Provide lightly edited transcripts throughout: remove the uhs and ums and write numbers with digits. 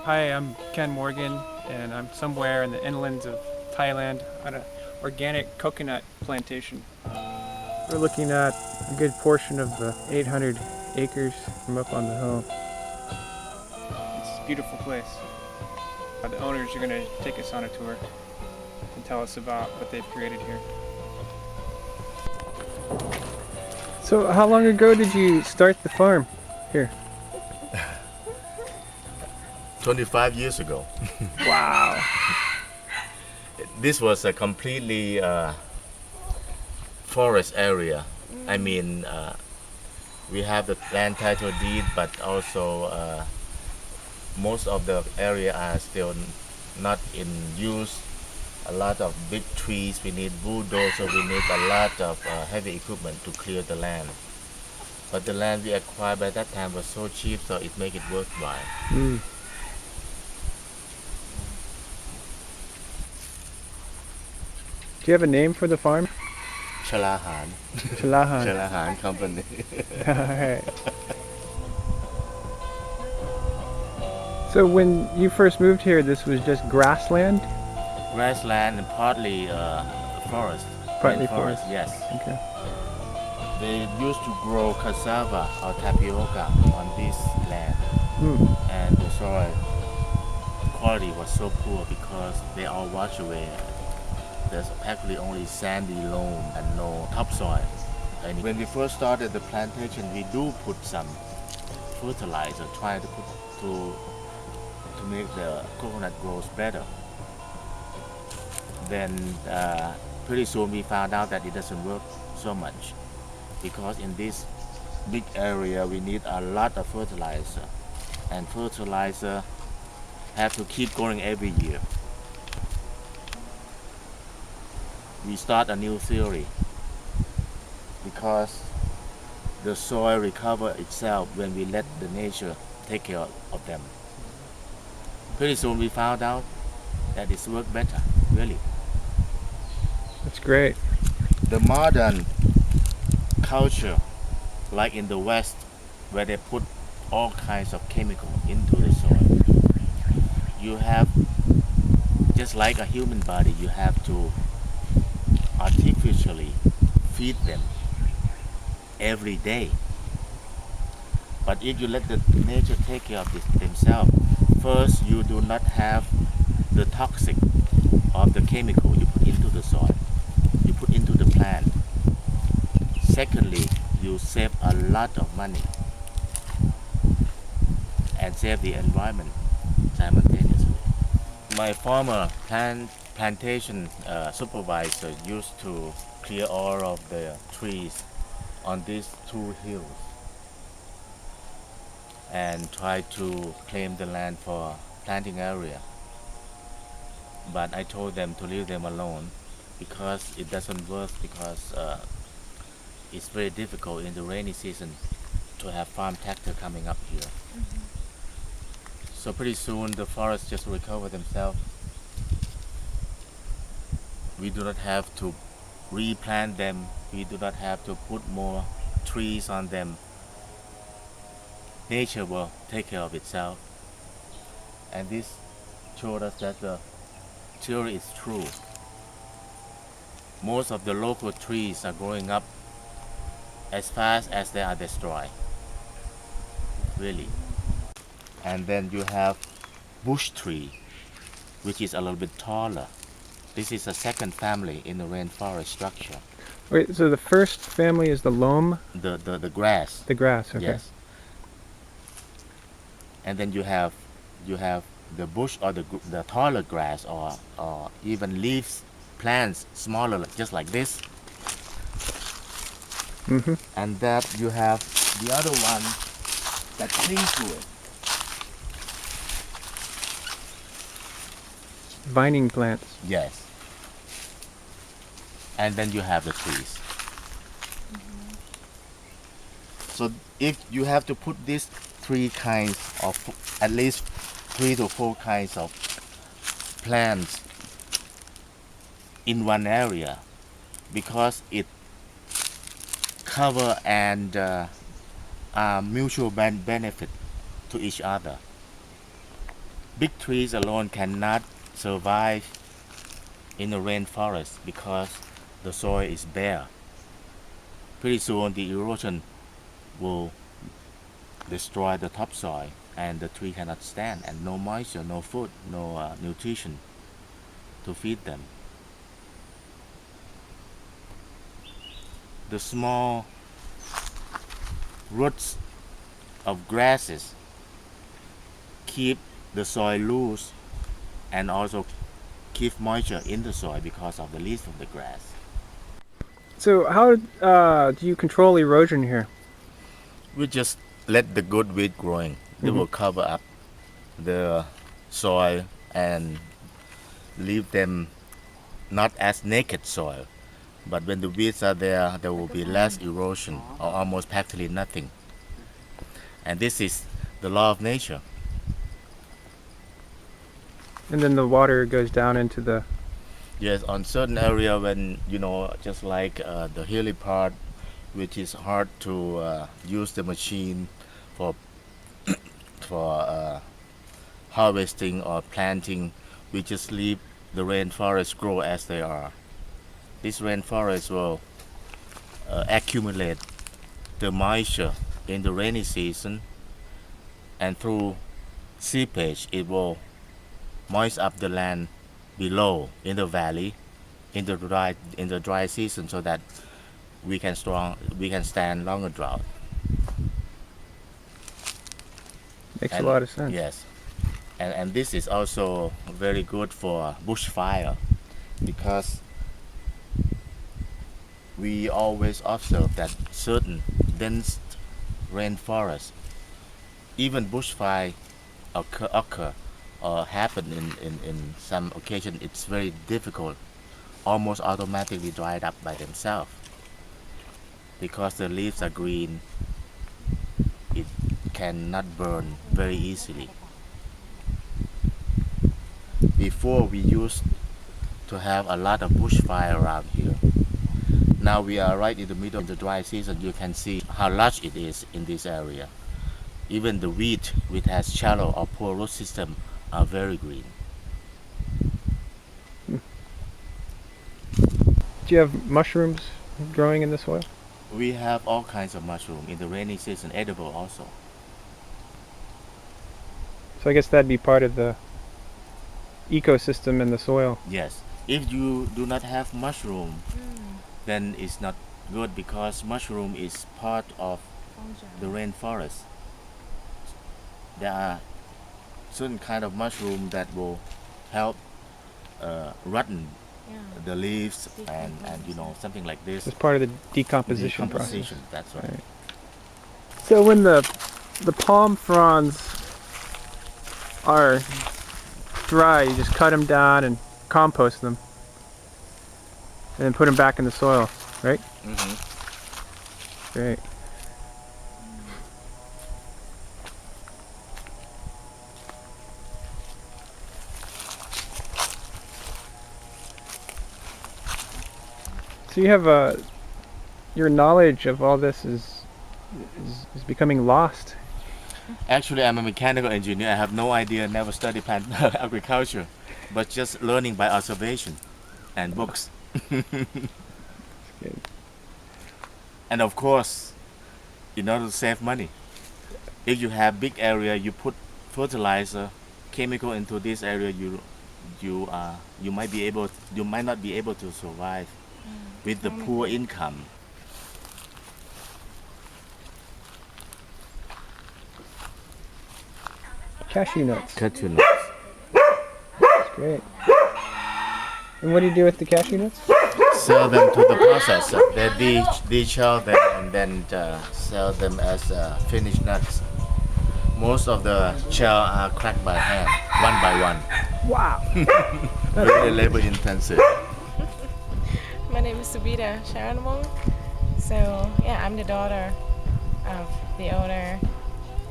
Hi, I'm Ken Morgan, and I'm somewhere in the inlands of Thailand on an organic coconut plantation. We're looking at a good portion of the 800 acres from up on the hill. It's a beautiful place. The owners are going to take us on a tour and tell us about what they've created here. So, how long ago did you start the farm here? 25 years ago. Wow. This was a completely forest area. I mean, we have the land title deed, but also most of the area are still not in use. A lot of big trees. We need bulldozer. We need a lot of heavy equipment to clear the land. But the land we acquired by that time was so cheap, so it make it worthwhile. Mm. Do you have a name for the farm? Chalahan. Chalahan. Chalahan Company. Alright. So when you first moved here, this was just grassland? Grassland and partly forest. Partly Rainforest, forest. yes. Okay. They used to grow cassava or tapioca on this land, Hmm. and the soil quality was so poor because they all washed away. There's actually only sandy loam and no topsoil. And when we first started the plantation, we do put some fertilizer, try to put to make the coconut grows better. Then pretty soon we found out that it doesn't work so much because in this big area we need a lot of fertilizer, and fertilizer have to keep going every year. We start a new theory because the soil recover itself when we let the nature take care of them. Pretty soon we found out that it's work better, really. That's great. The modern culture, like in the West, where they put all kinds of chemical into the soil, you have, just like a human body, you have to artificially feed them every day. But if you let the nature take care of themselves, first you do not have the toxic of the chemical you put into the soil, you put into the plant. Secondly, you save a lot of money and save the environment simultaneously. My former plantation supervisor used to clear all of the trees on these two hills and try to claim the land for planting area. But I told them to leave them alone because it doesn't work, because it's very difficult in the rainy season to have farm tractor coming up here. So pretty soon the forest just recover themselves. We do not have to replant them. We do not have to put more trees on them. Nature will take care of itself. And this showed us that the theory is true. Most of the local trees are growing up as fast as they are destroyed. Really. And then you have bush tree, which is a little bit taller. This is a second family in the rainforest structure. Wait, so the first family is the loam, The grass. the grass, okay. Yes. And then you have the bush or the taller grass, or even leaves, plants smaller, just like this. Mm-hmm. And that you have the other one that clings to it. Vining plants. Yes. And then you have the trees. So if you have to put these three kinds of, at least 3 to 4 kinds of plants in one area, because it cover and are mutual benefit to each other. Big trees alone cannot survive in a rainforest because the soil is bare. Pretty soon the erosion will destroy the topsoil and the tree cannot stand, and no moisture, no food, no nutrition to feed them. The small roots of grasses keep the soil loose and also keep moisture in the soil because of the leaves of the grass. So how do you control erosion here? We just let the good weed growing. They will cover up the soil and leave them not as naked soil. But when the weeds are there, there will be less erosion or almost practically nothing. And this is the law of nature. And then the water goes down into the... Yes, on certain area when, just like the hilly part, which is hard to use the machine for for harvesting or planting, we just leave the rainforest grow as they are. This rainforest will accumulate the moisture in the rainy season, and through seepage it will moist up the land below in the valley in the dry season, so that we can stand longer drought. Makes a lot of sense. Yes, and this is also very good for bushfire, because we always observe that certain dense rainforests, even bushfire occur or happen in some occasion. It's very difficult, almost automatically dried up by themselves, because the leaves are green. It cannot burn very easily. Before, we used to have a lot of bushfire around here. Now we are right in the middle of the dry season. You can see how large it is in this area. Even the wheat, which has shallow or poor root system, are very green. Do you have mushrooms growing in the soil? We have all kinds of mushroom in the rainy season, edible also. So I guess that'd be part of the ecosystem in the soil. Yes. If you do not have mushroom, then it's not good, because mushroom is part of the rainforest. There are certain kind of mushroom that will help rotten the leaves and something like this. It's part of the decomposition process. Decomposition, that's right. So when the palm fronds are dry, you just cut them down and compost them, and then put them back in the soil, right? Mm-hmm. Great. So you have your knowledge of all this is becoming lost. Actually, I'm a mechanical engineer. I have no idea, never studied plant agriculture, but just learning by observation and books. Good. And of course, in order to save money, if you have big area, you put fertilizer, chemical into this area, you might not be able to survive with the poor income. Cashew nuts. Cashew nuts. That's great. And what do you do with the cashew nuts? Sell them to the processor. They de-shell them and then sell them as finished nuts. Most of the shell are cracked by hand, one by one. Wow. Very labor intensive. My name is Subida Sharanwong. So yeah, I'm the daughter of the owner,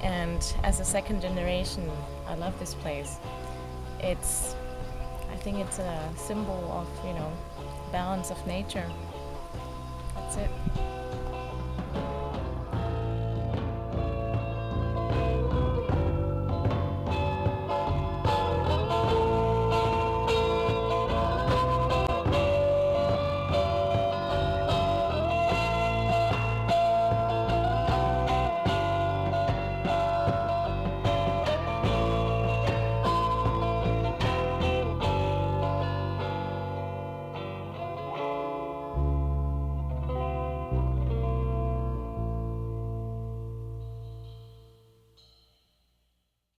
and as a second generation, I love this place. I think it's a symbol of, balance of nature. That's it.